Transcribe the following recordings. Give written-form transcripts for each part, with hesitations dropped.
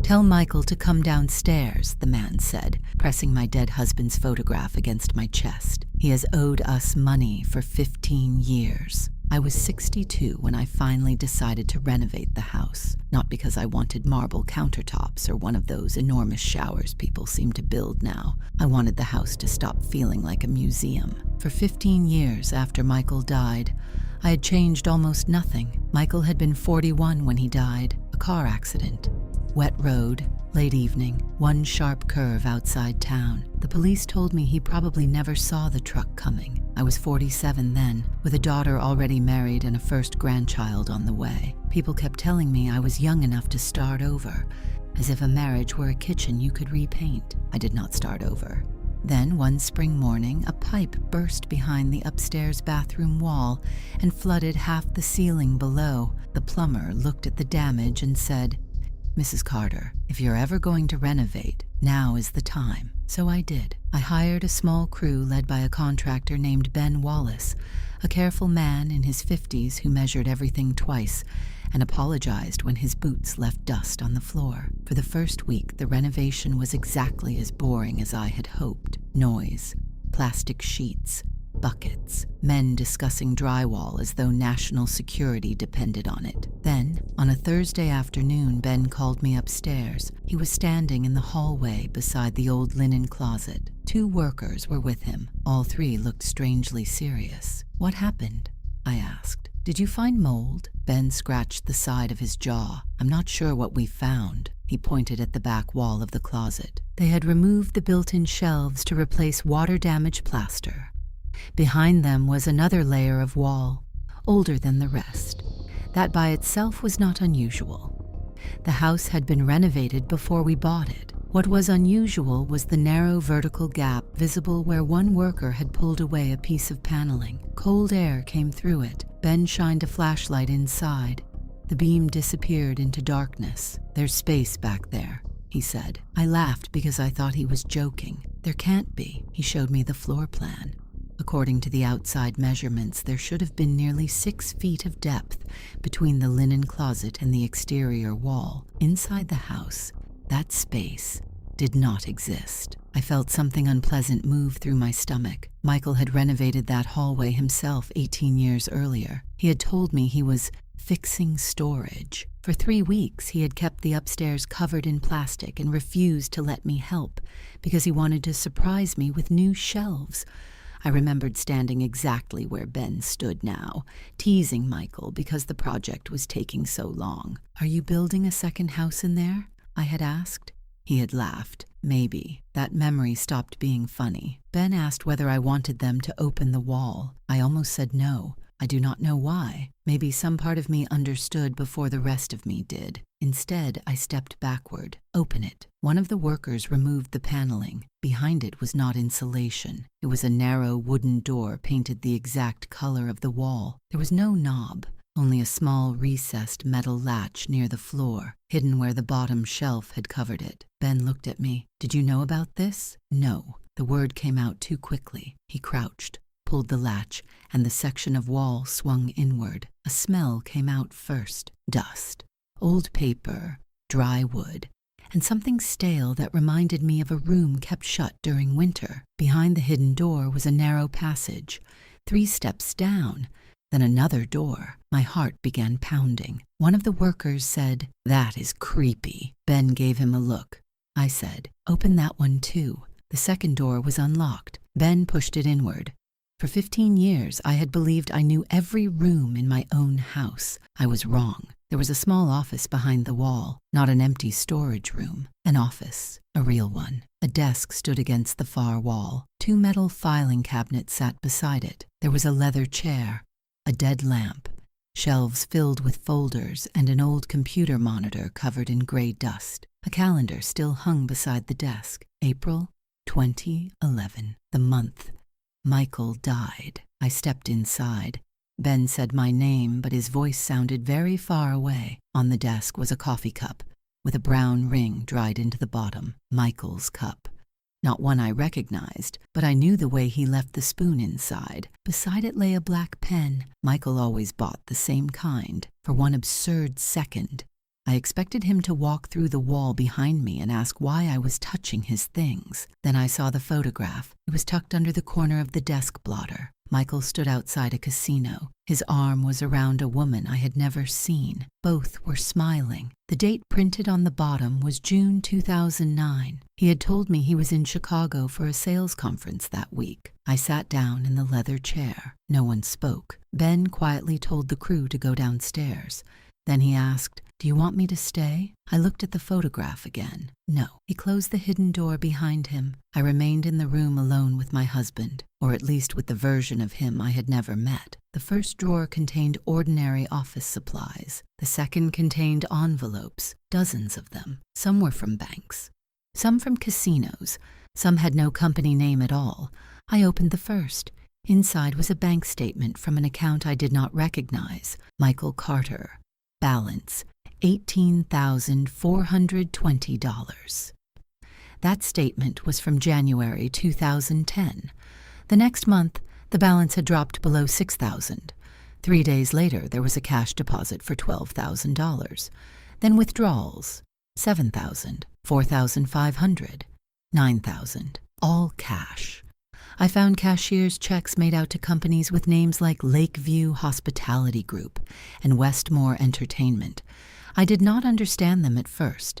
"Tell Michael to come downstairs," the man said, pressing my dead husband's photograph against my chest. "He has owed us money for 15 years. I was 62 when I finally decided to renovate the house, not because I wanted marble countertops or one of those enormous showers people seem to build now. I wanted the house to stop feeling like a museum. For 15 years after Michael died, I had changed almost nothing. Michael had been 41 when he died, a car accident. Wet road, late evening, one sharp curve outside town. The police told me he probably never saw the truck coming. I was 47 then, with a daughter already married and a first grandchild on the way. People kept telling me I was young enough to start over, as if a marriage were a kitchen you could repaint. I did not start over. Then, one spring morning, a pipe burst behind the upstairs bathroom wall and flooded half the ceiling below. The plumber looked at the damage and said, "Mrs. Carter, if you're ever going to renovate, now is the time." So I did. I hired a small crew led by a contractor named Ben Wallace, a careful man in his 50s who measured everything twice and apologized when his boots left dust on the floor. For the first week, the renovation was exactly as boring as I had hoped. Noise, plastic sheets, buckets, men discussing drywall as though national security depended on it. Then, on a Thursday afternoon, Ben called me upstairs. He was standing in the hallway beside the old linen closet. 2 workers were with him. All 3 looked strangely serious. "What happened?" I asked. "Did you find mold?" Ben scratched the side of his jaw. "I'm not sure what we found." He pointed at the back wall of the closet. They had removed the built-in shelves to replace water-damaged plaster. Behind them was another layer of wall, older than the rest. That by itself was not unusual. The house had been renovated before we bought it. What was unusual was the narrow vertical gap visible where one worker had pulled away a piece of paneling. Cold air came through it. Ben shined a flashlight inside. The beam disappeared into darkness. "There's space back there," he said. I laughed because I thought he was joking. "There can't be." He showed me the floor plan. According to the outside measurements, there should have been nearly 6 feet of depth between the linen closet and the exterior wall. Inside the house, that space did not exist. I felt something unpleasant move through my stomach. Michael had renovated that hallway himself 18 years earlier. He had told me he was fixing storage. For 3 weeks, he had kept the upstairs covered in plastic and refused to let me help because he wanted to surprise me with new shelves. I remembered standing exactly where Ben stood now, teasing Michael because the project was taking so long. "Are you building a second house in there?" I had asked. He had laughed. "Maybe." That memory stopped being funny. Ben asked whether I wanted them to open the wall. I almost said no. I do not know why. Maybe some part of me understood before the rest of me did. Instead, I stepped backward. "Open it." One of the workers removed the paneling. Behind it was not insulation. It was a narrow wooden door painted the exact color of the wall. There was no knob, only a small recessed metal latch near the floor, hidden where the bottom shelf had covered it. Ben looked at me. "Did you know about this?" "No." The word came out too quickly. He crouched, pulled the latch, and the section of wall swung inward. A smell came out first. Dust, old paper, dry wood, and something stale that reminded me of a room kept shut during winter. Behind the hidden door was a narrow passage, 3 steps down, then another door. My heart began pounding. One of the workers said, "That is creepy." Ben gave him a look. I said, "Open that one too." The second door was unlocked. Ben pushed it inward. For 15 years, I had believed I knew every room in my own house. I was wrong. There was a small office behind the wall, not an empty storage room. An office, a real one. A desk stood against the far wall. 2 metal filing cabinets sat beside it. There was a leather chair, a dead lamp, shelves filled with folders, and an old computer monitor covered in gray dust. A calendar still hung beside the desk. April 2011, the month Michael died. I stepped inside. Ben said my name, but his voice sounded very far away. On the desk was a coffee cup, with a brown ring dried into the bottom. Michael's cup. Not one I recognized, but I knew the way he left the spoon inside. Beside it lay a black pen. Michael always bought the same kind. For one absurd second, I expected him to walk through the wall behind me and ask why I was touching his things. Then I saw the photograph. It was tucked under the corner of the desk blotter. Michael stood outside a casino. His arm was around a woman I had never seen. Both were smiling. The date printed on the bottom was June 2009. He had told me he was in Chicago for a sales conference that week. I sat down in the leather chair. No one spoke. Ben quietly told the crew to go downstairs. Then he asked, "Do you want me to stay?" I looked at the photograph again. No. He closed the hidden door behind him. I remained in the room alone with my husband, or at least with the version of him I had never met. The first drawer contained ordinary office supplies. The second contained envelopes, dozens of them. Some were from banks, some from casinos. Some had no company name at all. I opened the first. Inside was a bank statement from an account I did not recognize. Michael Carter. Balance, $18,420. That statement was from January 2010. The next month, the balance had dropped below $6,000. 3 days later, there was a cash deposit for $12,000. Then withdrawals, $7,000, $4,500, $9,000, all cash. I found cashier's checks made out to companies with names like Lakeview Hospitality Group and Westmore Entertainment. I did not understand them at first.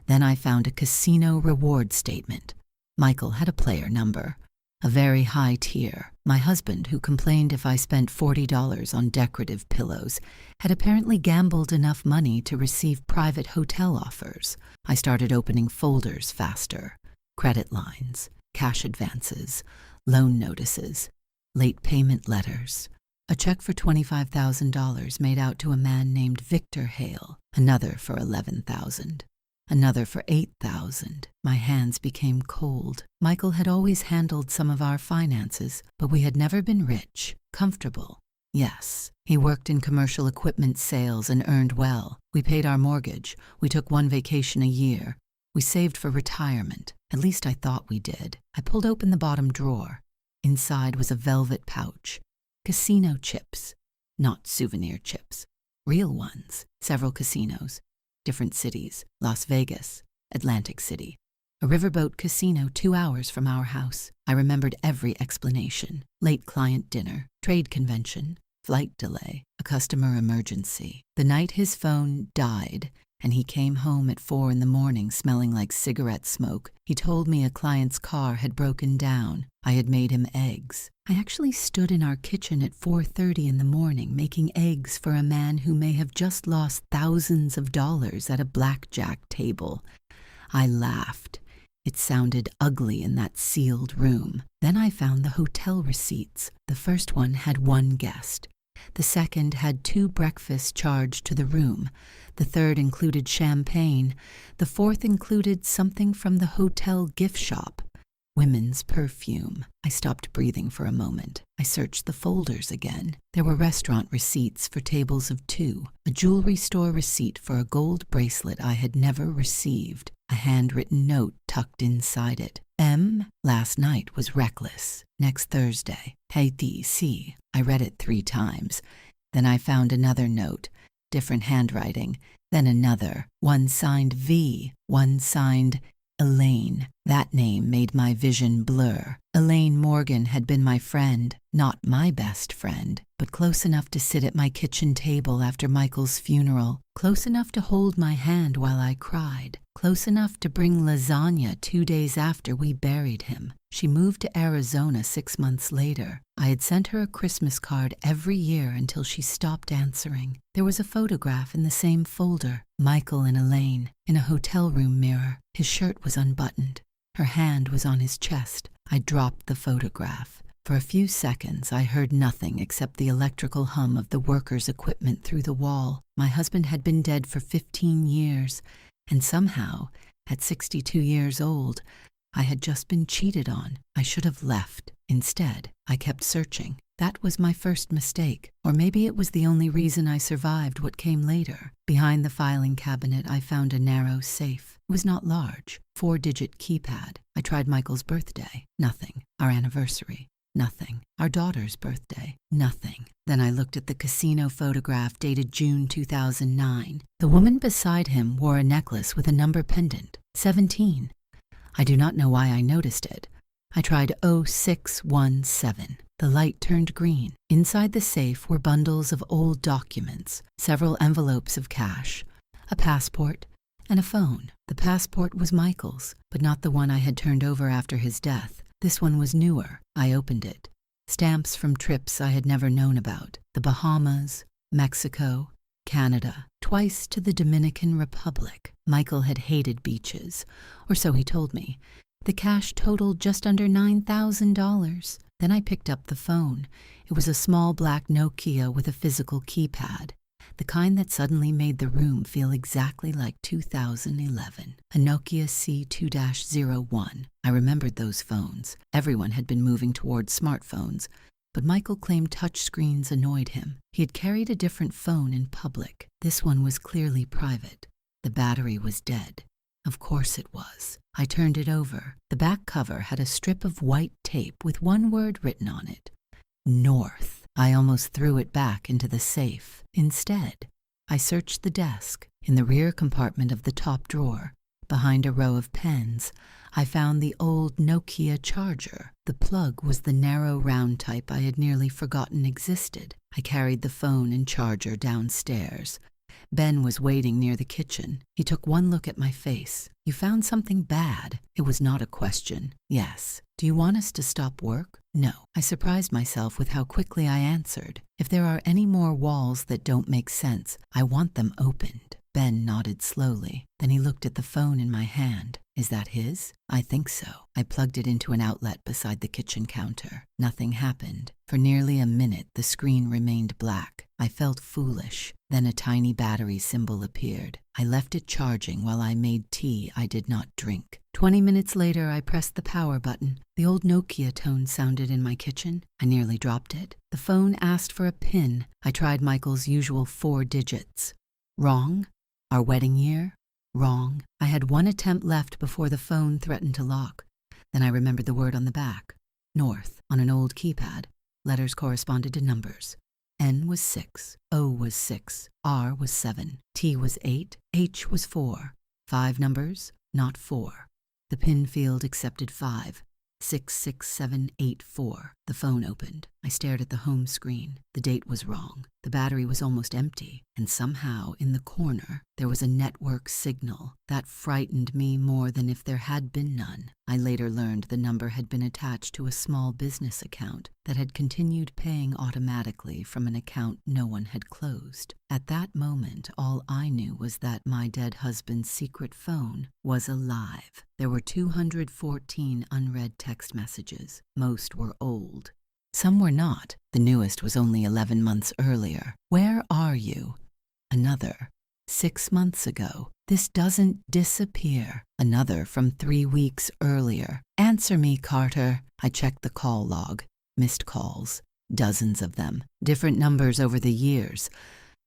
Then I found a casino reward statement. Michael had a player number, a very high tier. My husband, who complained if I spent $40 on decorative pillows, had apparently gambled enough money to receive private hotel offers. I started opening folders faster. Credit lines, cash advances, loan notices, late payment letters, a check for $25,000 made out to a man named Victor Hale, another for $11,000, another for $8,000. My hands became cold. Michael had always handled some of our finances, but we had never been rich, comfortable. Yes, he worked in commercial equipment sales and earned well. We paid our mortgage. We took 1 vacation a year. We saved for retirement. At least I thought we did. I pulled open the bottom drawer. Inside was a velvet pouch. Casino chips. Not souvenir chips. Real ones. Several casinos. Different cities. Las Vegas. Atlantic City. A riverboat casino 2 hours from our house. I remembered every explanation. Late client dinner. Trade convention. Flight delay. A customer emergency. The night his phone died, and he came home at 4 a.m. smelling like cigarette smoke. He told me a client's car had broken down. I had made him eggs. I actually stood in our kitchen at 4:30 in the morning making eggs for a man who may have just lost thousands of dollars at a blackjack table. I laughed. It sounded ugly in that sealed room. Then I found the hotel receipts. The first one had 1 guest. The second had 2 breakfasts charged to the room. The third included champagne. The fourth included something from the hotel gift shop. Women's perfume. I stopped breathing for a moment. I searched the folders again. There were restaurant receipts for tables of 2, a jewelry store receipt for a gold bracelet I had never received, a handwritten note tucked inside it. Last night was reckless. Next Thursday. Hey DC. I read it 3 times. Then I found another note, different handwriting. Then another, one signed V, one signed Elaine. That name made my vision blur. Elaine Morgan had been my friend, not my best friend, but close enough to sit at my kitchen table after Michael's funeral, close enough to hold my hand while I cried, close enough to bring lasagna 2 days after we buried him. She moved to Arizona 6 months later. I had sent her a Christmas card every year until she stopped answering. There was a photograph in the same folder, Michael and Elaine, in a hotel room mirror. His shirt was unbuttoned. Her hand was on his chest. I dropped the photograph. For a few seconds, I heard nothing except the electrical hum of the workers' equipment through the wall. My husband had been dead for 15 years, and somehow, at 62 years old, I had just been cheated on. I should have left. Instead, I kept searching. That was my first mistake, or maybe it was the only reason I survived what came later. Behind the filing cabinet, I found a narrow safe. It was not large, 4-digit keypad. I tried Michael's birthday. Nothing. Our anniversary. Nothing. Our daughter's birthday. Nothing. Then I looked at the casino photograph dated June 2009. The woman beside him wore a necklace with a number pendant. 17. I do not know why I noticed it. I tried 0617. The light turned green. Inside the safe were bundles of old documents, several envelopes of cash, a passport, and a phone. The passport was Michael's, but not the one I had turned over after his death. This one was newer. I opened it. Stamps from trips I had never known about. The Bahamas, Mexico, Canada, twice to the Dominican Republic. Michael had hated beaches, or so he told me. The cash totaled just under $9,000. Then I picked up the phone. It was a small black Nokia with a physical keypad, the kind that suddenly made the room feel exactly like 2011. A Nokia C2-01. I remembered those phones. Everyone had been moving towards smartphones, but Michael claimed touchscreens annoyed him. He had carried a different phone in public. This one was clearly private. The battery was dead. Of course it was. I turned it over. The back cover had a strip of white tape with one word written on it. North. I almost threw it back into the safe. Instead, I searched the desk. In the rear compartment of the top drawer, behind a row of pens, I found the old Nokia charger. The plug was the narrow round type I had nearly forgotten existed. I carried the phone and charger downstairs. Ben was waiting near the kitchen. He took one look at my face. "You found something bad?" It was not a question. "Yes." "Do you want us to stop work?" "No." I surprised myself with how quickly I answered. "If there are any more walls that don't make sense, I want them opened." Ben nodded slowly. Then he looked at the phone in my hand. "Is that his?" "I think so." I plugged it into an outlet beside the kitchen counter. Nothing happened. For nearly a minute, the screen remained black. I felt foolish. Then a tiny battery symbol appeared. I left it charging while I made tea I did not drink. 20 minutes later, I pressed the power button. The old Nokia tone sounded in my kitchen. I nearly dropped it. The phone asked for a PIN. I tried Michael's usual 4 digits. Wrong. Our wedding year? Wrong. I had one attempt left before the phone threatened to lock. Then I remembered the word on the back. North, on an old keypad. Letters corresponded to numbers. N was 6, O was 6, R was 7, T was 8, H was 4. 5 numbers, not 4. The PIN field accepted 5. 66784. The phone opened. I stared at the home screen. The date was wrong. The battery was almost empty, and somehow, in the corner, there was a network signal. That frightened me more than if there had been none. I later learned the number had been attached to a small business account that had continued paying automatically from an account no one had closed. At that moment, all I knew was that my dead husband's secret phone was alive. There were 214 unread text messages. Most were old. Some were not. The newest was only 11 months earlier. "Where are you?" Another. 6 months ago. "This doesn't disappear." Another from 3 weeks earlier. "Answer me, Carter." I checked the call log. Missed calls. Dozens of them. Different numbers over the years.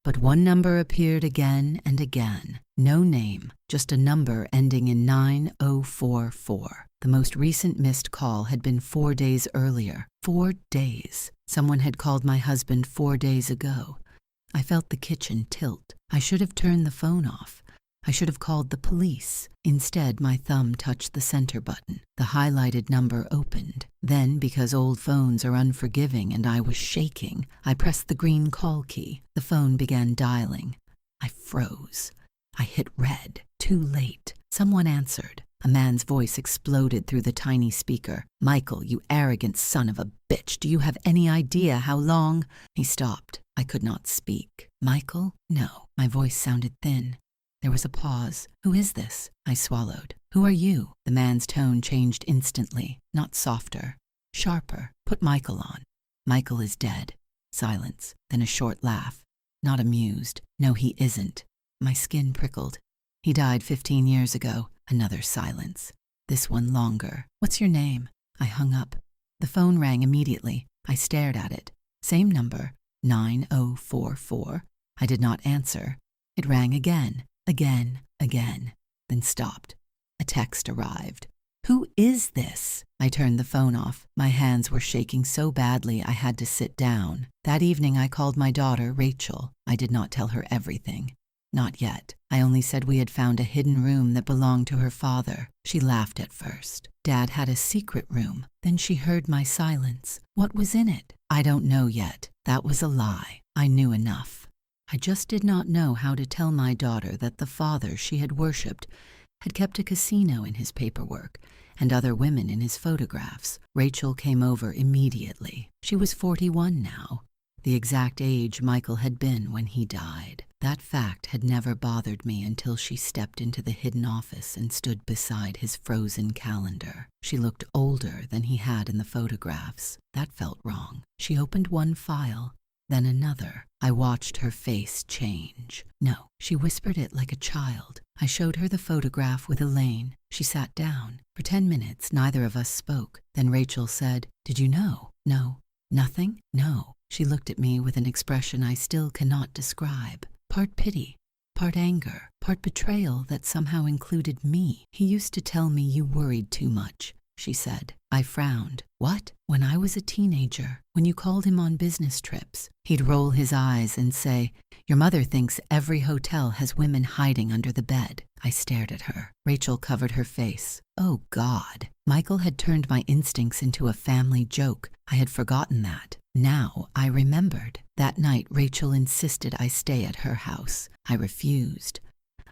But one number appeared again and again. No name, just a number ending in 9044. The most recent missed call had been 4 days earlier. 4 days. Someone had called my husband 4 days ago. I felt the kitchen tilt. I should have turned the phone off. I should have called the police. Instead, my thumb touched the center button. The highlighted number opened. Then, because old phones are unforgiving and I was shaking, I pressed the green call key. The phone began dialing. I froze. I hit red. Too late. Someone answered. A man's voice exploded through the tiny speaker. "Michael, you arrogant son of a bitch, do you have any idea how long?" He stopped. I could not speak. "Michael?" "No." My voice sounded thin. There was a pause. "Who is this?" I swallowed. "Who are you?" The man's tone changed instantly, not softer, sharper. "Put Michael on." "Michael is dead." Silence, then a short laugh. Not amused. "No, he isn't." My skin prickled. "He died 15 years ago." Another silence. This one longer. "What's your name?" I hung up. The phone rang immediately. I stared at it. Same number, 9044. I did not answer. It rang again, again, then stopped. A text arrived. Who is this? I turned the phone off. My hands were shaking so badly I had to sit down. That evening I called my daughter, Rachel. I did not tell her everything. Not yet. I only said we had found a hidden room that belonged to her father. She laughed at first. Dad had a secret room. Then she heard my silence. What was in it? I don't know yet. That was a lie. I knew enough. I just did not know how to tell my daughter that the father she had worshipped had kept a casino in his paperwork and other women in his photographs. Rachel came over immediately. She was 41 now, the exact age Michael had been when he died. That fact had never bothered me until she stepped into the hidden office and stood beside his frozen calendar. She looked older than he had in the photographs. That felt wrong. She opened one file, then another. I watched her face change. No, she whispered it like a child. I showed her the photograph with Elaine. She sat down. For 10 minutes, neither of us spoke. Then Rachel said, "Did you know?" "No." "Nothing?" "No." She looked at me with an expression I still cannot describe. Part pity, part anger, part betrayal that somehow included me. "He used to tell me you worried too much," she said. I frowned. "What?" "When I was a teenager, when you called him on business trips, he'd roll his eyes and say, 'Your mother thinks every hotel has women hiding under the bed.'" I stared at her. Rachel covered her face. Oh, God. Michael had turned my instincts into a family joke. I had forgotten that. Now I remembered. That night, Rachel insisted I stay at her house. I refused.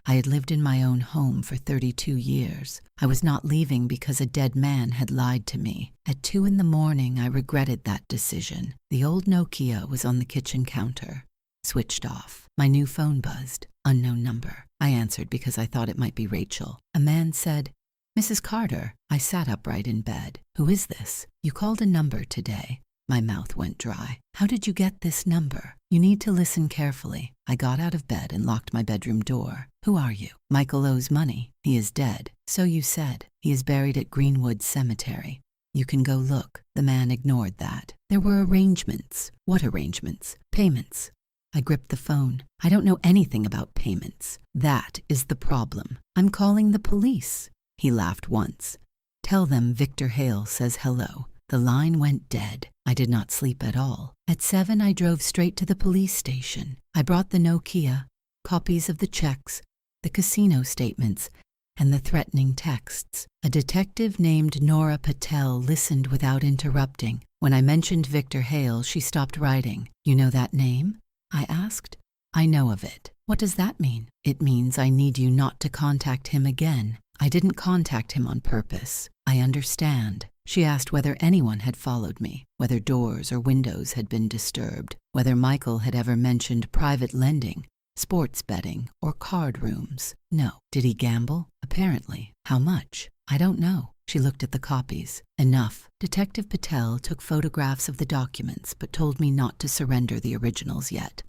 I had lived in my own home for 32 years. I was not leaving because a dead man had lied to me. At 2 a.m, I regretted that decision. The old Nokia was on the kitchen counter. Switched off. My new phone buzzed. Unknown number. I answered because I thought it might be Rachel. A man said, "Mrs. Carter." I sat upright in bed. "Who is this? You called a number today." My mouth went dry. "How did you get this number?" "You need to listen carefully." I got out of bed and locked my bedroom door. "Who are you?" "Michael owes money. He is dead." "So you said. He is buried at Greenwood Cemetery. You can go look." The man ignored that. "There were arrangements." "What arrangements?" "Payments." I gripped the phone. "I don't know anything about payments. That is the problem. I'm calling the police." He laughed once. "Tell them Victor Hale says hello." The line went dead. I did not sleep at all. At 7, I drove straight to the police station. I brought the Nokia, copies of the checks, the casino statements, and the threatening texts. A detective named Nora Patel listened without interrupting. When I mentioned Victor Hale, she stopped writing. "You know that name?" I asked. "I know of it." "What does that mean?" "It means I need you not to contact him again." "I didn't contact him on purpose." "I understand." She asked whether anyone had followed me, whether doors or windows had been disturbed, whether Michael had ever mentioned private lending, sports betting, or card rooms. "No." "Did he gamble?" "Apparently." "How much?" "I don't know." She looked at the copies. "Enough." Detective Patel took photographs of the documents, but told me not to surrender the originals yet.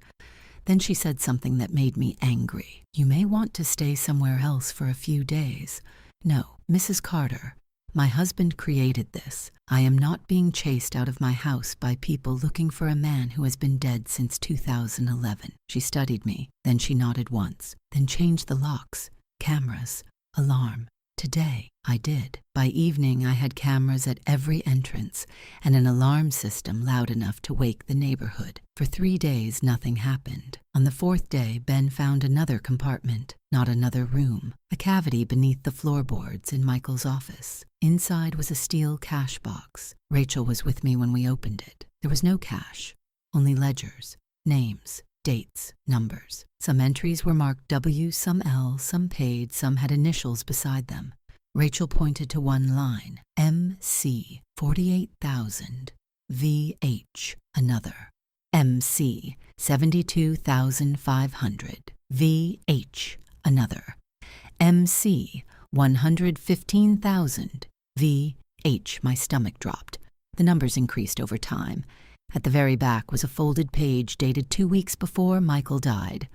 Then she said something that made me angry. "You may want to stay somewhere else for a few days." "No, Mrs. Carter. My husband created this. I am not being chased out of my house by people looking for a man who has been dead since 2011. She studied me. Then she nodded once. "Then change the locks. Cameras. Alarm." Today, I did. By evening, I had cameras at every entrance and an alarm system loud enough to wake the neighborhood. For 3 days, nothing happened. On the 4th day, Ben found another compartment, not another room, a cavity beneath the floorboards in Michael's office. Inside was a steel cash box. Rachel was with me when we opened it. There was no cash, only ledgers, names, dates, numbers. Some entries were marked W, some L, some paid, some had initials beside them. Rachel pointed to one line, MC, 48,000, VH, another. MC, 72,500, VH, another. MC, 115,000, VH. My stomach dropped. The numbers increased over time. At the very back was a folded page dated 2 weeks before Michael died.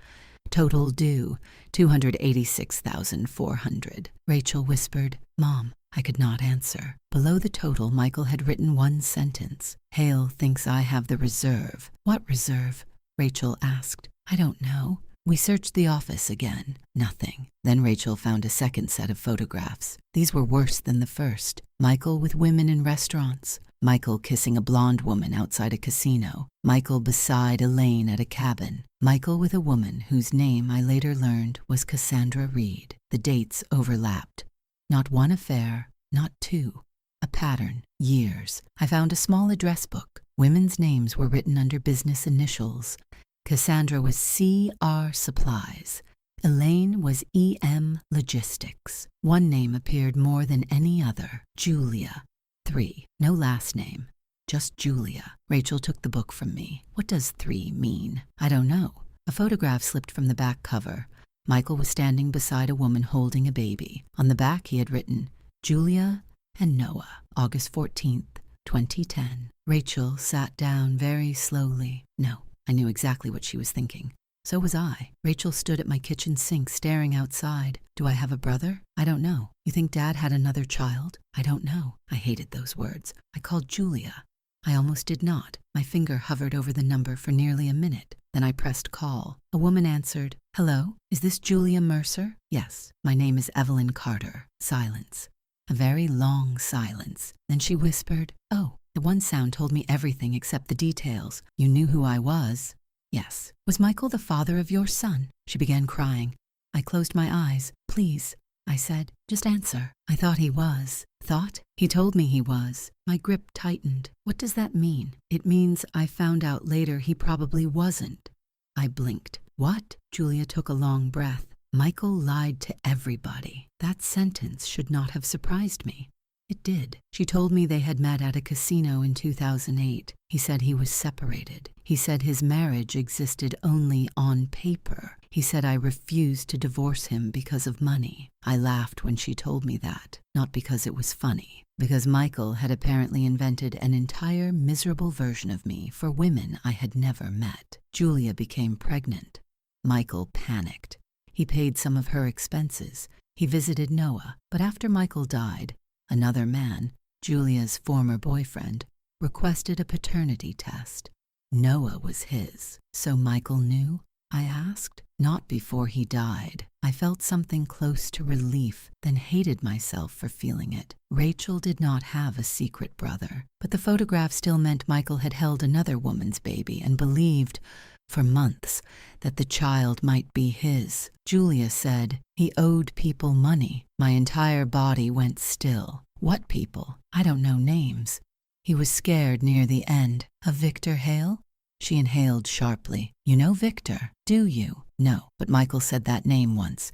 Total due, $286,400. Rachel whispered, "Mom." I could not answer. Below the total, Michael had written one sentence. "Hale thinks I have the reserve." "What reserve?" Rachel asked. "I don't know." We searched the office again. Nothing. Then Rachel found a second set of photographs. These were worse than the first. Michael with women in restaurants. Michael kissing a blonde woman outside a casino. Michael beside Elaine at a cabin. Michael with a woman whose name I later learned was Cassandra Reed. The dates overlapped. Not one affair, not two. A pattern, years. I found a small address book. Women's names were written under business initials. Cassandra was C.R. Supplies. Elaine was E.M. Logistics. One name appeared more than any other, Julia. 3. No last name. Just Julia. Rachel took the book from me. What does 3 mean? I don't know. A photograph slipped from the back cover. Michael was standing beside a woman holding a baby. On the back he had written, Julia and Noah, August 14th, 2010. Rachel sat down very slowly. No, I knew exactly what she was thinking. So was I. Rachel stood at my kitchen sink staring outside. Do I have a brother? I don't know. You think Dad had another child? I don't know. I hated those words. I called Julia. I almost did not. My finger hovered over the number for nearly a minute. Then I pressed call. A woman answered. Hello? Is this Julia Mercer? Yes. My name is Evelyn Carter. Silence. A very long silence. Then she whispered, Oh, the one sound told me everything except the details. You knew who I was. Yes. Was Michael the father of your son? She began crying. I closed my eyes. Please, I said, just answer. I thought he was. Thought? He told me he was. My grip tightened. What does that mean? It means I found out later he probably wasn't. I blinked. What? Julia took a long breath. Michael lied to everybody. That sentence should not have surprised me. It did. She told me they had met at a casino in 2008. He said he was separated. He said his marriage existed only on paper. He said I refused to divorce him because of money. I laughed when she told me that, not because it was funny, because Michael had apparently invented an entire miserable version of me for women I had never met. Julia became pregnant. Michael panicked. He paid some of her expenses. He visited Noah, but after Michael died, another man, Julia's former boyfriend, requested a paternity test. Noah was his. So Michael knew? I asked. Not before he died. I felt something close to relief, then hated myself for feeling it. Rachel did not have a secret brother, but the photograph still meant Michael had held another woman's baby and believed, for months, that the child might be his. Julia said he owed people money. My entire body went still. What people? I don't know names. He was scared near the end. Of Victor Hale? She inhaled sharply. You know Victor, do you? No, but Michael said that name once.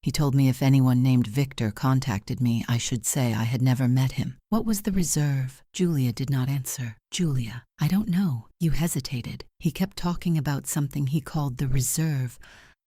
He told me if anyone named Victor contacted me, I should say I had never met him. What was the reserve? Julia did not answer. Julia, I don't know. You hesitated. He kept talking about something he called the reserve.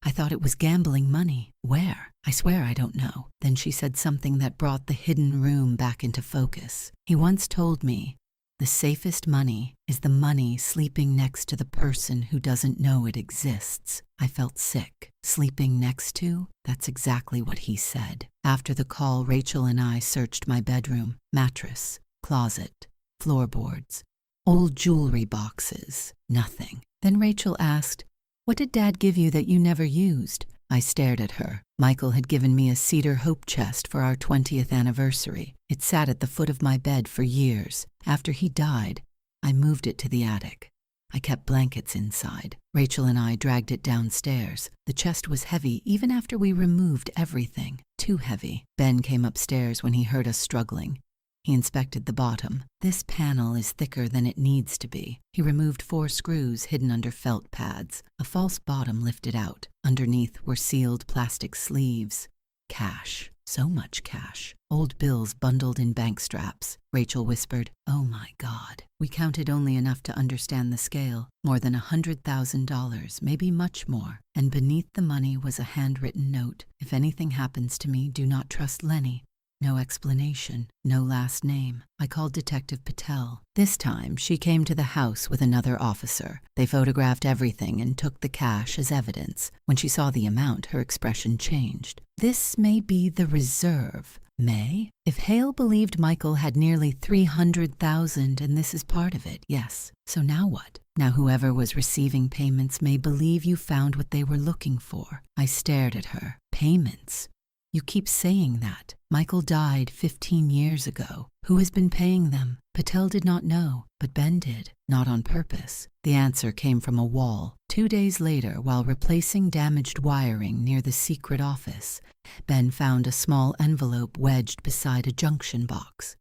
I thought it was gambling money. Where? I swear I don't know. Then she said something that brought the hidden room back into focus. He once told me, the safest money is the money sleeping next to the person who doesn't know it exists. I felt sick. Sleeping next to? That's exactly what he said. After the call, Rachel and I searched my bedroom. Mattress, closet, floorboards, old jewelry boxes. Nothing. Then Rachel asked, What did Dad give you that you never used? I stared at her. Michael had given me a cedar hope chest for our 20th anniversary. It sat at the foot of my bed for years. After he died, I moved it to the attic. I kept blankets inside. Rachel and I dragged it downstairs. The chest was heavy even after we removed everything. Too heavy. Ben came upstairs when he heard us struggling. He inspected the bottom. This panel is thicker than it needs to be. He removed 4 screws hidden under felt pads. A false bottom lifted out. Underneath were sealed plastic sleeves. Cash. So much cash. Old bills bundled in bank straps. Rachel whispered, Oh my God. We counted only enough to understand the scale. More than $100,000, maybe much more. And beneath the money was a handwritten note. If anything happens to me, do not trust Lenny. No explanation, no last name. I called Detective Patel. This time, she came to the house with another officer. They photographed everything and took the cash as evidence. When she saw the amount, her expression changed. This may be the reserve. May? If Hale believed Michael had nearly 300,000 and this is part of it, yes. So now what? Now whoever was receiving payments may believe you found what they were looking for. I stared at her. Payments? You keep saying that. Michael died 15 years ago. Who has been paying them? Patel did not know, but Ben did, not on purpose. The answer came from a wall. 2 days later, while replacing damaged wiring near the secret office, Ben found a small envelope wedged beside a junction box.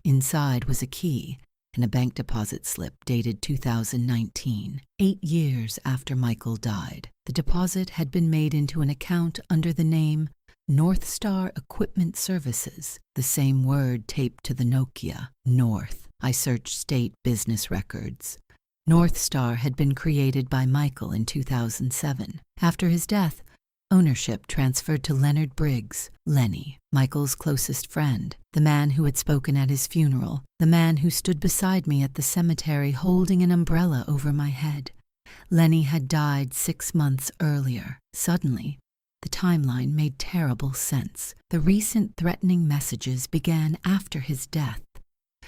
Inside was a key and a bank deposit slip dated 2019, 8 years after Michael died. The deposit had been made into an account under the name North Star Equipment Services, the same word taped to the Nokia, North. I searched state business records. North Star had been created by Michael in 2007. After his death, ownership transferred to Leonard Briggs, Lenny, Michael's closest friend, the man who had spoken at his funeral, the man who stood beside me at the cemetery holding an umbrella over my head. Lenny had died 6 months earlier. Suddenly, the timeline made terrible sense. The recent threatening messages began after his death.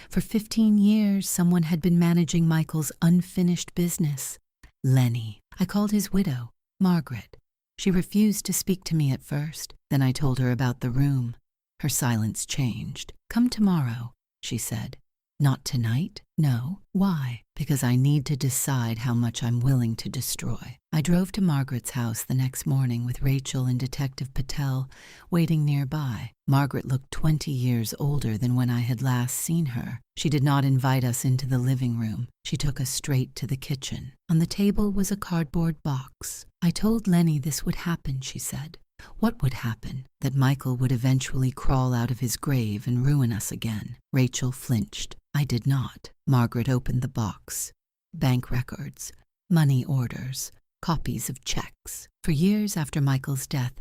For 15 years, someone had been managing Michael's unfinished business. Lenny. I called his widow, Margaret. She refused to speak to me at first. Then I told her about the room. Her silence changed. Come tomorrow, she said. Not tonight? No. Why? Because I need to decide how much I'm willing to destroy. I drove to Margaret's house the next morning with Rachel and Detective Patel waiting nearby. Margaret looked 20 years older than when I had last seen her. She did not invite us into the living room. She took us straight to the kitchen. On the table was a cardboard box. I told Lenny this would happen, she said. What would happen? That Michael would eventually crawl out of his grave and ruin us again. Rachel flinched. I did not. Margaret opened the box. Bank records, money orders, copies of checks. For years after Michael's death,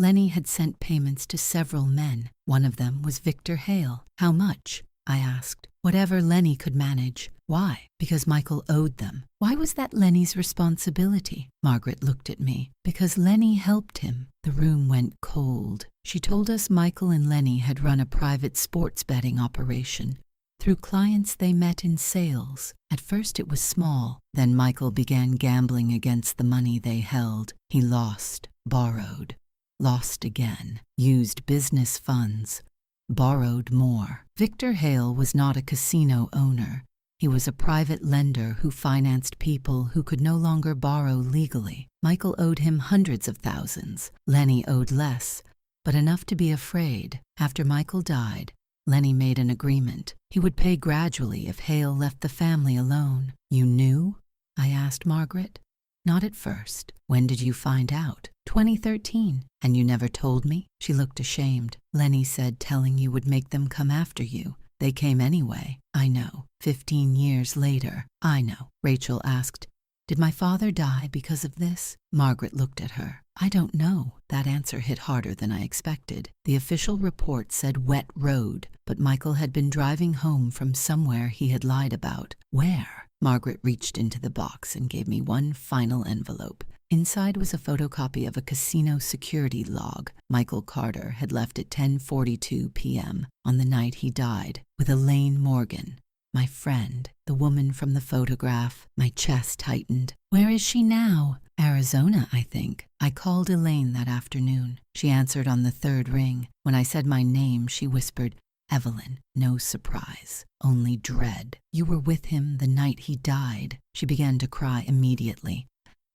Lenny had sent payments to several men. One of them was Victor Hale. How much? I asked. Whatever Lenny could manage. Why? Because Michael owed them. Why was that Lenny's responsibility? Margaret looked at me. Because Lenny helped him. The room went cold. She told us Michael and Lenny had run a private sports betting operation. Through clients they met in sales. At first it was small. Then Michael began gambling against the money they held. He lost, borrowed, lost again, used business funds, borrowed more. Victor Hale was not a casino owner. He was a private lender who financed people who could no longer borrow legally. Michael owed him hundreds of thousands. Lenny owed less, but enough to be afraid. After Michael died, Lenny made an agreement. He would pay gradually if Hale left the family alone. You knew? I asked Margaret. Not at first. When did you find out? 2013. And you never told me? She looked ashamed. Lenny said telling you would make them come after you. They came anyway. I know. 15 years later. I know. Rachel asked, did my father die because of this? Margaret looked at her. I don't know. That answer hit harder than I expected. The official report said wet road, but Michael had been driving home from somewhere he had lied about. Where? Margaret reached into the box and gave me one final envelope. Inside was a photocopy of a casino security log. Michael Carter had left at 10:42 p.m. on the night he died with Elaine Morgan, my friend, the woman from the photograph. My chest tightened. Where is she now? Arizona, I think. I called Elaine that afternoon. She answered on the third ring. When I said my name, she whispered, Evelyn. No surprise, only dread. You were with him the night he died. She began to cry immediately.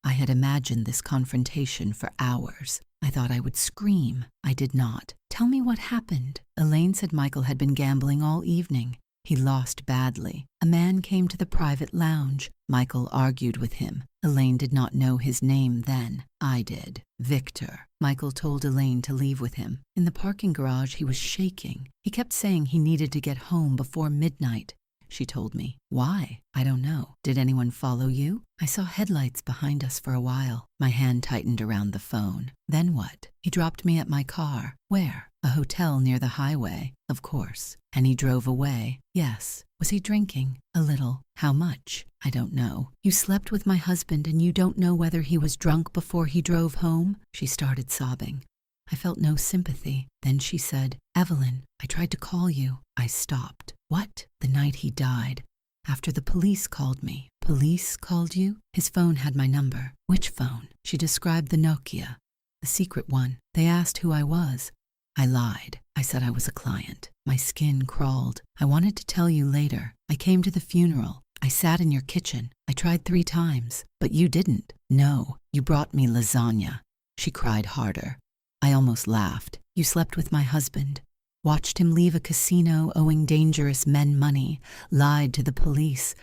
I had imagined this confrontation for hours. I thought I would scream. I did not. Tell me what happened. Elaine said Michael had been gambling all evening. He lost badly. A man came to the private lounge. Michael argued with him. Elaine did not know his name then. I did. Victor. Michael told Elaine to leave with him. In the parking garage, he was shaking. He kept saying he needed to get home before midnight. She told me. Why? I don't know. Did anyone follow you? I saw headlights behind us for a while. My hand tightened around the phone. Then what? He dropped me at my car. Where? A hotel near the highway. Of course. And he drove away. Yes. Was he drinking? A little. How much? I don't know. You slept with my husband and you don't know whether he was drunk before he drove home? She started sobbing. I felt no sympathy. Then she said, "Evelyn, I tried to call you." I stopped. "What?" "The night he died. After the police called me." "Police called you?" "His phone had my number." "Which phone?" She described the Nokia, the secret one. "They asked who I was." I lied. I said I was a client. My skin crawled. "I wanted to tell you later. I came to the funeral. I sat in your kitchen. I tried 3 times. But you didn't." "No, you brought me lasagna." She cried harder. I almost laughed. "You slept with my husband. Watched him leave a casino owing dangerous men money, lied to the police,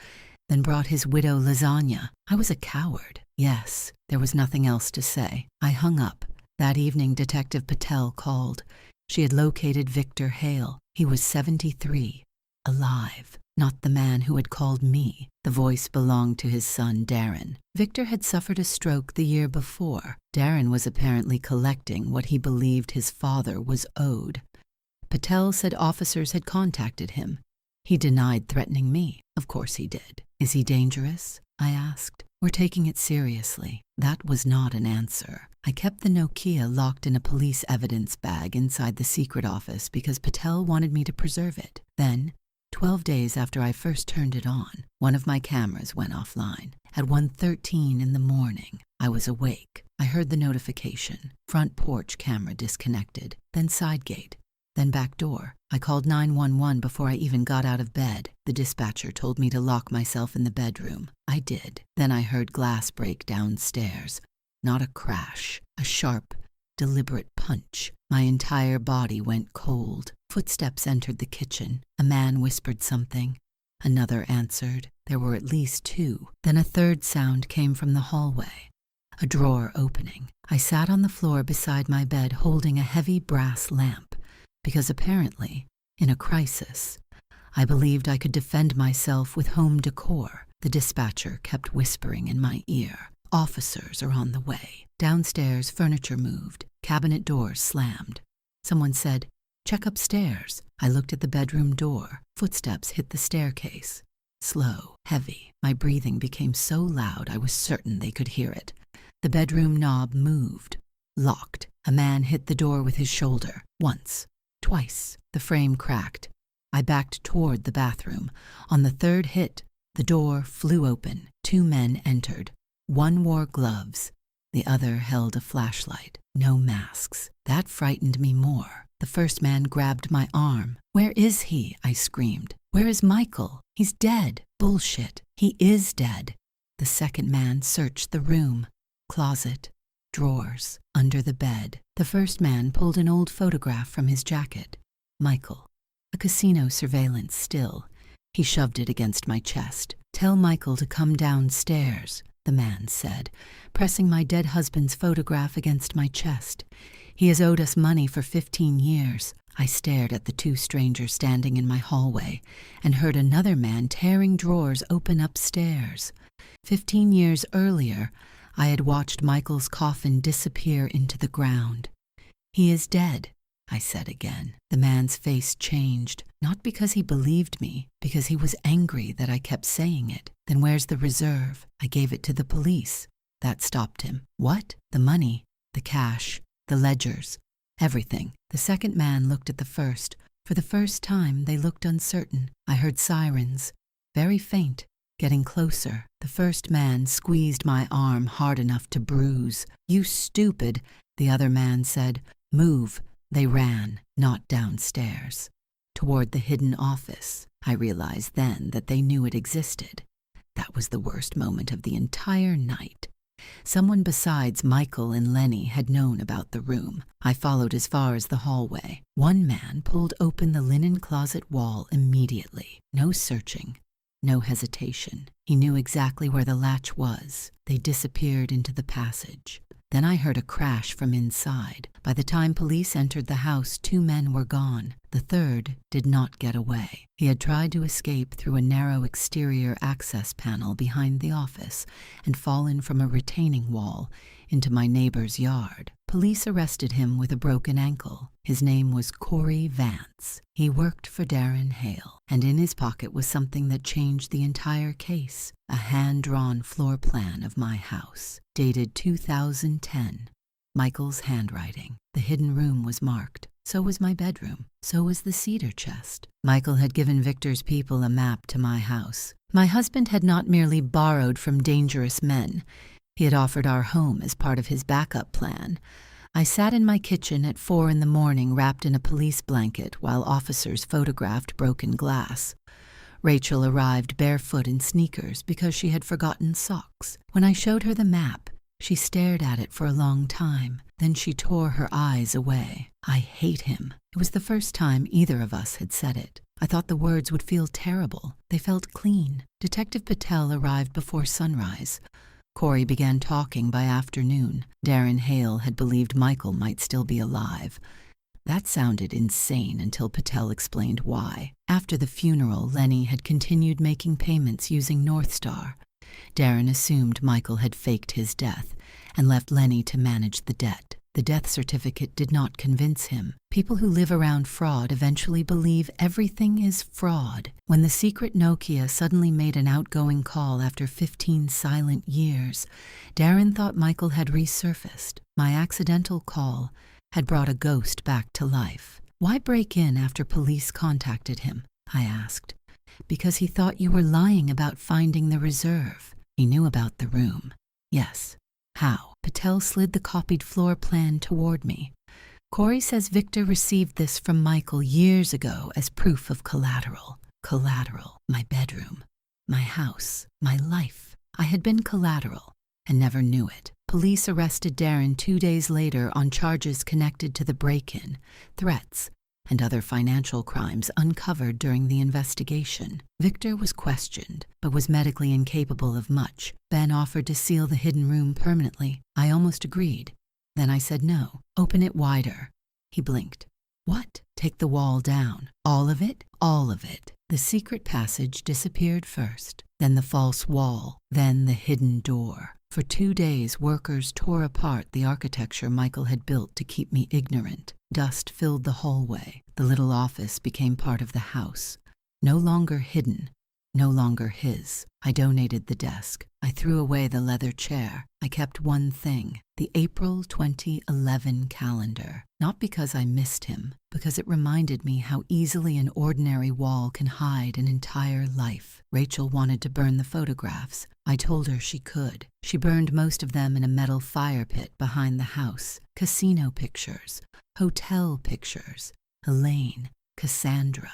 then brought his widow lasagna. I was a coward." "Yes." There was nothing else to say. I hung up. That evening, Detective Patel called. She had located Victor Hale. He was 73, alive. Not the man who had called me. The voice belonged to his son, Darren. Victor had suffered a stroke the year before. Darren was apparently collecting what he believed his father was owed. Patel said officers had contacted him. He denied threatening me. Of course he did. "Is he dangerous?" I asked. "We're taking it seriously." That was not an answer. I kept the Nokia locked in a police evidence bag inside the secret office because Patel wanted me to preserve it. Then, 12 days after I first turned it on, one of my cameras went offline. At 1:13 in the morning, I was awake. I heard the notification. Front porch camera disconnected, then side gate, then back door. I called 911 before I even got out of bed. The dispatcher told me to lock myself in the bedroom. I did. Then I heard glass break downstairs. Not a crash, a sharp, deliberate punch. My entire body went cold. Footsteps entered the kitchen. A man whispered something. Another answered. There were at least 2. Then a third sound came from the hallway. A drawer opening. I sat on the floor beside my bed holding a heavy brass lamp, because apparently, in a crisis, I believed I could defend myself with home decor. The dispatcher kept whispering in my ear. "Officers are on the way." Downstairs, furniture moved. Cabinet doors slammed. Someone said, "Check upstairs." I looked at the bedroom door. Footsteps hit the staircase. Slow, heavy. My breathing became so loud I was certain they could hear it. The bedroom knob moved. Locked. A man hit the door with his shoulder. Once. Twice. The frame cracked. I backed toward the bathroom. On the third hit, the door flew open. 2 men entered. One wore gloves. The other held a flashlight. No masks. That frightened me more. The first man grabbed my arm. "Where is he?" I screamed. "Where is Michael? He's dead." "Bullshit. He is dead." The second man searched the room. Closet. Drawers. Under the bed. The first man pulled an old photograph from his jacket. Michael. A casino surveillance still. He shoved it against my chest. "Tell Michael to come downstairs," the man said, pressing my dead husband's photograph against my chest. "He has owed us money for 15 years. I stared at the 2 strangers standing in my hallway and heard another man tearing drawers open upstairs. 15 years earlier, I had watched Michael's coffin disappear into the ground. "He is dead," I said again. The man's face changed, not because he believed me, because he was angry that I kept saying it. "Then where's the reserve?" "I gave it to the police." That stopped him. "What?" "The money, the cash, the ledgers, everything." The second man looked at the first. For the first time, they looked uncertain. I heard sirens, very faint, getting closer. The first man squeezed my arm hard enough to bruise. "You stupid," the other man said. "Move." They ran, not downstairs, toward the hidden office. I realized then that they knew it existed. That was the worst moment of the entire night. Someone besides Michael and Lenny had known about the room. I followed as far as the hallway. One man pulled open the linen closet wall immediately. No searching, no hesitation. He knew exactly where the latch was. They disappeared into the passage. Then I heard a crash from inside. By the time police entered the house, 2 men were gone. The third did not get away. He had tried to escape through a narrow exterior access panel behind the office and fallen from a retaining wall into my neighbor's yard. Police arrested him with a broken ankle. His name was Corey Vance. He worked for Darren Hale, and in his pocket was something that changed the entire case, a hand-drawn floor plan of my house, dated 2010. Michael's handwriting. The hidden room was marked. So was my bedroom. So was the cedar chest. Michael had given Victor's people a map to my house. My husband had not merely borrowed from dangerous men. He had offered our home as part of his backup plan. I sat in my kitchen at 4 a.m. wrapped in a police blanket while officers photographed broken glass. Rachel arrived barefoot in sneakers because she had forgotten socks. When I showed her the map, she stared at it for a long time. Then she tore her eyes away. I hate him. It was the first time either of us had said it. I thought the words would feel terrible. They felt clean. Detective Patel arrived before sunrise. Corey began talking by afternoon. Darren Hale had believed Michael might still be alive. That sounded insane until Patel explained why. After the funeral, Lenny had continued making payments using North Star. Darren assumed Michael had faked his death and left Lenny to manage the debt. The death certificate did not convince him. People who live around fraud eventually believe everything is fraud. When the secret Nokia suddenly made an outgoing call after 15 silent years, Darren thought Michael had resurfaced. My accidental call had brought a ghost back to life. Why break in after police contacted him? I asked. Because he thought you were lying about finding the reserve. He knew about the room. Yes. How? Patel slid the copied floor plan toward me. Corey says Victor received this from Michael years ago as proof of collateral. Collateral. My bedroom. My house. My life. I had been collateral and never knew it. Police arrested Darren 2 days later on charges connected to the break-in, threats, and other financial crimes uncovered during the investigation. Victor was questioned, but was medically incapable of much. Ben offered to seal the hidden room permanently. I almost agreed. Then I said no. Open it wider. He blinked. What? Take the wall down. All of it? All of it. The secret passage disappeared first, then the false wall, then the hidden door. For 2 days, workers tore apart the architecture Michael had built to keep me ignorant. Dust filled the hallway. The little office became part of the house. No longer hidden, no longer his. I donated the desk. I threw away the leather chair. I kept one thing, the April 2011 calendar. Not because I missed him, because it reminded me how easily an ordinary wall can hide an entire life. Rachel wanted to burn the photographs. I told her she could. She burned most of them in a metal fire pit behind the house. Casino pictures, hotel pictures, Elaine, Cassandra.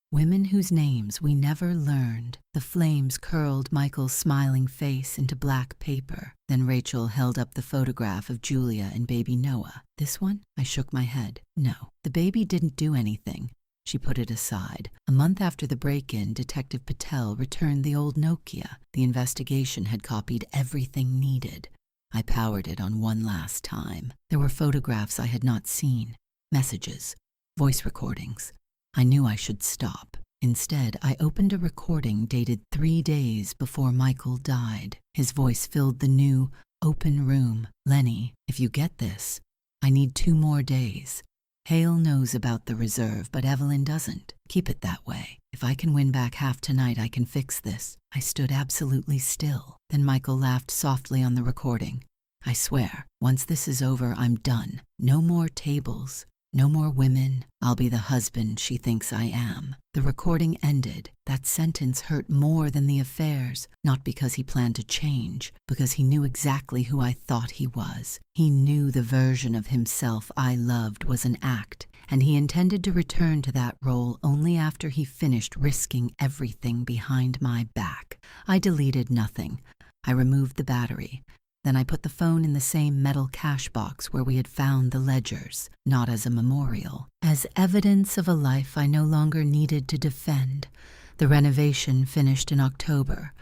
Women whose names we never learned. The flames curled Michael's smiling face into black paper. Then Rachel held up the photograph of Julia and baby Noah. This one? I shook my head. No, the baby didn't do anything. She put it aside. A month after the break-in, Detective Patel returned the old Nokia. The investigation had copied everything needed. I powered it on one last time. There were photographs I had not seen, messages, voice recordings. I knew I should stop. Instead, I opened a recording dated 3 days before Michael died. His voice filled the new, open room. Lenny, if you get this, I need 2 more days. Hale knows about the reserve, but Evelyn doesn't. Keep it that way. If I can win back half tonight, I can fix this. I stood absolutely still. Then Michael laughed softly on the recording. I swear, once this is over, I'm done. No more tables. No more women. I'll be the husband she thinks I am. The recording ended. That sentence hurt more than the affairs, not because he planned to change, because he knew exactly who I thought he was. He knew the version of himself I loved was an act, and he intended to return to that role only after he finished risking everything behind my back. I deleted nothing. I removed the battery. Then I put the phone in the same metal cash box where we had found the ledgers, not as a memorial, as evidence of a life I no longer needed to defend. The renovation finished in October.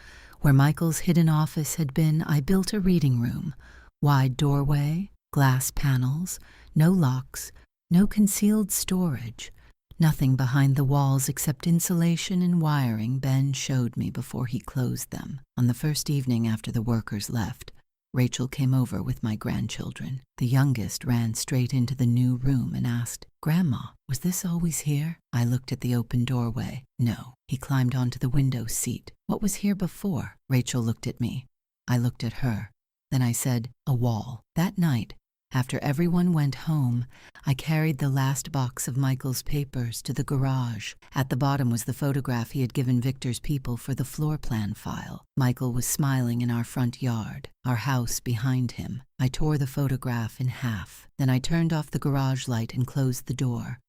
Where Michael's hidden office had been, I built a reading room. Wide doorway, glass panels, no locks, no concealed storage. Nothing behind the walls except insulation and wiring Ben showed me before he closed them. On the first evening after the workers left, Rachel came over with my grandchildren. The youngest ran straight into the new room and asked, "Grandma, was this always here?" I looked at the open doorway. No. He climbed onto the window seat. What was here before? Rachel looked at me. I looked at her. Then I said, "A wall." That night, After everyone went home, I carried the last box of Michael's papers to the garage. At the bottom was the photograph he had given Victor's people for the floor plan file. Michael was smiling in our front yard, our house behind him. I tore the photograph in half. Then I turned off the garage light and closed the door.